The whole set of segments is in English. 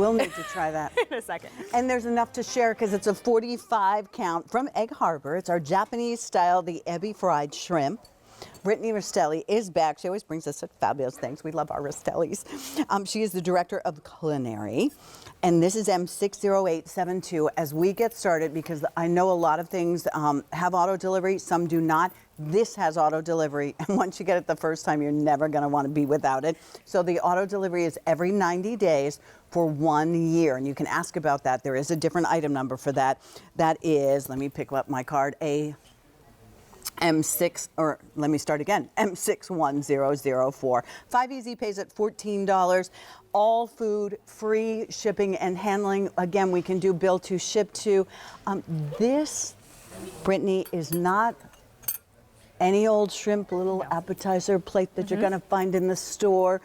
We'll need to try that in a second. And there's enough to share because it's a 45 count from Egg Harbor. It's our Japanese style, the ebi fried shrimp. Brittany Rastelli is back. She always brings us such fabulous things. We love our Rastellis. She is the director of culinary. And this is M60872 as we get started, because I know a lot of things have auto delivery, some do not. This has auto delivery, and once you get it the first time, you're never going to want to be without it. So the auto delivery is every 90 days for 1 year, and you can ask about that. There is a different item number for that. That is, let me pick up my card, M6, or let me start again, M61004. 5 Easy pays at $14. All food, free shipping and handling. Again, we can do bill to, ship to. This, Brittany, is not any old shrimp little appetizer plate that you're going to find in the store.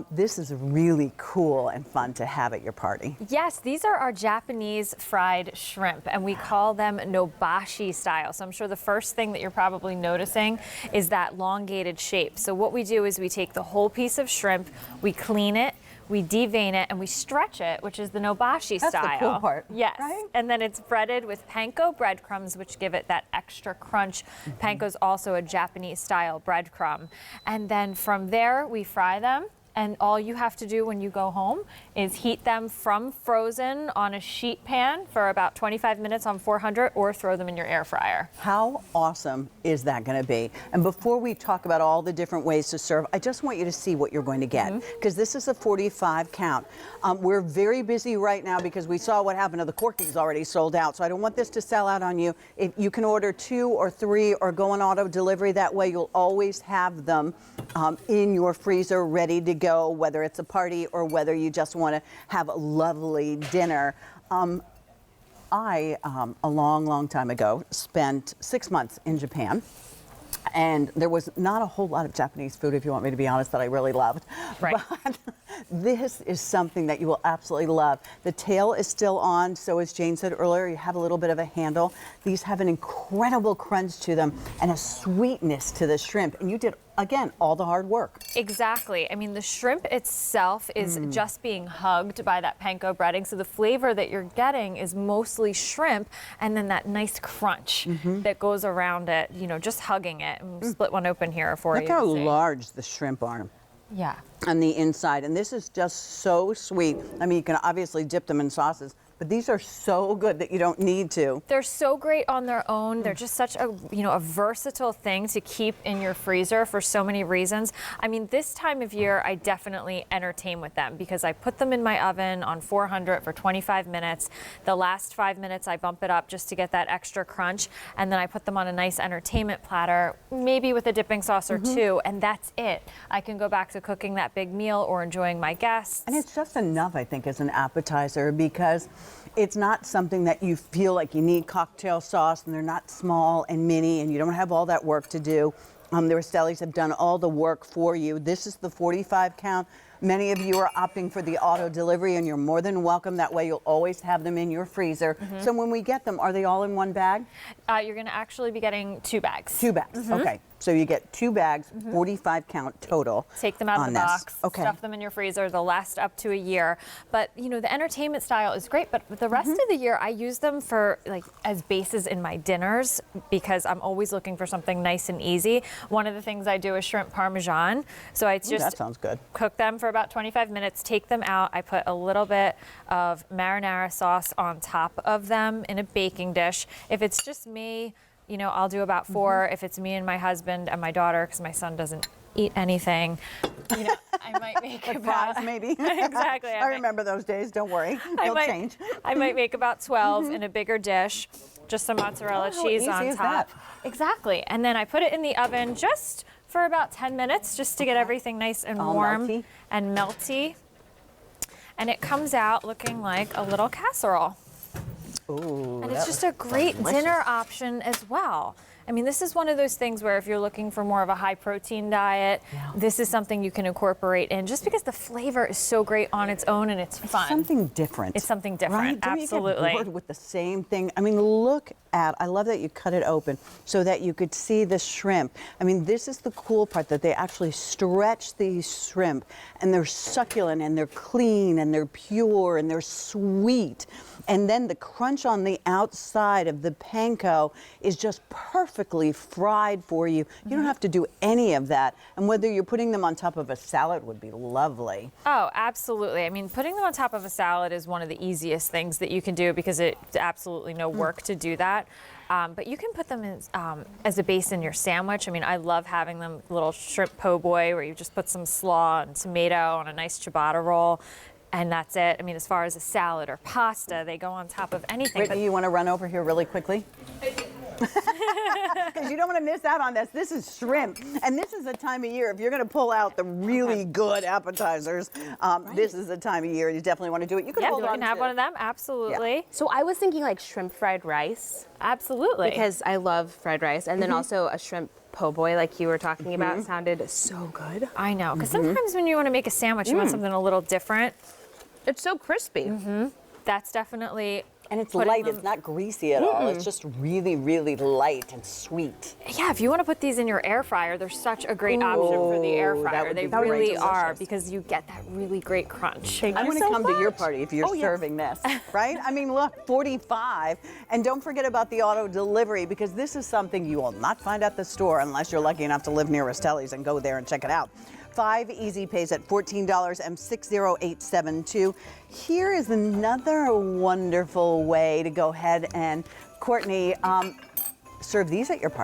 This is really cool and fun to have at your party. Yes, these are our Japanese fried shrimp, and we call them nobashi style. So I'm sure the first thing that you're probably noticing is that elongated shape. So what we do is we take the whole piece of shrimp, we clean it, we devein it, and we stretch it, which is the nobashi style. That's the cool part. Yes. Right? And then it's breaded with panko breadcrumbs, which give it that extra crunch. Panko's also a Japanese style breadcrumb. And then from there, we fry them. And all you have to do when you go home is heat them from frozen on a sheet pan for about 25 minutes on 400, or throw them in your air fryer. How awesome is that going to be? And before we talk about all the different ways to serve, I just want you to see what you're going to get, because this is a 45 count. We're very busy right now because we saw what happened to the Corky's already sold out. So I don't want this to sell out on you. If you can order 2 or 3 or go on auto delivery, that way you'll always have them in your freezer ready to go, whether it's a party or whether you just want to have a lovely dinner. I, a long time ago, spent 6 months in Japan. And there was not a whole lot of Japanese food, if you want me to be honest, that I really loved. Right. But this is something that you will absolutely love. The tail is still on, so as Jane said earlier, you have a little bit of a handle. These have an incredible crunch to them and a sweetness to the shrimp. And you did, again, all the hard work. Exactly. I mean, the shrimp itself is just being hugged by that panko breading. So the flavor that you're getting is mostly shrimp, and then that nice crunch that goes around it, you know, just hugging it. And split one open here for you. Look how see. large the shrimp are. Yeah. On the inside, and this is just so sweet. I mean, you can obviously dip them in sauces, but these are so good that you don't need to. They're so great on their own. They're just such a, a versatile thing to keep in your freezer for so many reasons. I mean, this time of year, I definitely entertain with them because I put them in my oven on 400 for 25 minutes. The last 5 minutes, I bump it up just to get that extra crunch, and then I put them on a nice entertainment platter, maybe with a dipping sauce or 2, and that's it. I can go back to cooking that big meal or enjoying my guests. And it's just enough, I think, as an appetizer, because it's not something that you feel like you need cocktail sauce, and they're not small and mini, and you don't have all that work to do. The Rastellis have done all the work for you. This is the 45 count. Many of you are opting for the auto delivery, and you're more than welcome. That way you'll always have them in your freezer. So when we get them, are they all in one bag? You're going to actually be getting 2 bags. 2 bags, okay. So you get 2 bags, 45 count total. Take them out of the box, Okay. stuff them in your freezer. They'll last up to a year. But, the entertainment style is great. But the rest of the year, I use them for, as bases in my dinners because I'm always looking for something nice and easy. One of the things I do is shrimp parmesan. So I just that sounds good. Cook them for about 25 minutes, take them out. I put a little bit of marinara sauce on top of them in a baking dish. If it's just me, I'll do about 4. If it's me and my husband and my daughter, because my son doesn't eat anything, I might make about fries, maybe. Exactly. I remember those days. Don't worry, they'll change. I might make about 12 in a bigger dish, just some mozzarella cheese on top. Exactly, and then I put it in the oven just for about 10 minutes, just to get everything nice and warm melty. and melty, and it comes out looking like a little casserole. Ooh, And it's just a great dinner option as well. I mean, this is one of those things where if you're looking for more of a high protein diet, this is something you can incorporate in just because the flavor is so great on its own and it's fun. Something different. It's something different, right? Don't absolutely. You get bored with the same thing? I mean, look at, I love that you cut it open so that you could see the shrimp. I mean, this is the cool part, that they actually stretch these shrimp and they're succulent and they're clean and they're pure and they're sweet. And then the crunch on the outside of the panko is just perfectly fried for you. You don't have to do any of that. And whether you're putting them on top of a salad would be lovely. Oh, absolutely. I mean, putting them on top of a salad is one of the easiest things that you can do because it's absolutely no work to do that. But you can put them in, as a base in your sandwich. I mean, I love having them little shrimp po' boy where you just put some slaw and tomato on a nice ciabatta roll. And that's it. I mean, as far as a salad or pasta, they go on top of anything. Brittany, you want to run over here really quickly? Because you don't want to miss out on this. This is shrimp. And this is the time of year, if you're going to pull out the really good appetizers, this is the time of year you definitely want to do it. You can hold you on can have to one of them, absolutely. Yeah. So I was thinking like shrimp fried rice. Absolutely. Because I love fried rice. And then also a shrimp po' boy like you were talking about sounded so good. I know, because sometimes when you want to make a sandwich, you want something a little different. It's so crispy. That's definitely. And it's putting light. them- It's not greasy at all. It's just really, really light and sweet. Yeah, if you want to put these in your air fryer, they're such a great option for the air Ooh, that fryer. would They be great. really are Delicious. because you get that really great crunch. I want to so come to your much. party if you're serving this, right? I mean, look, 45. And don't forget about the auto delivery, because this is something you will not find at the store unless you're lucky enough to live near Rastelli's and go there and check it out. 5 easy pays at $14 and 60872. Here is another wonderful way to go ahead and, Courtney, serve these at your party.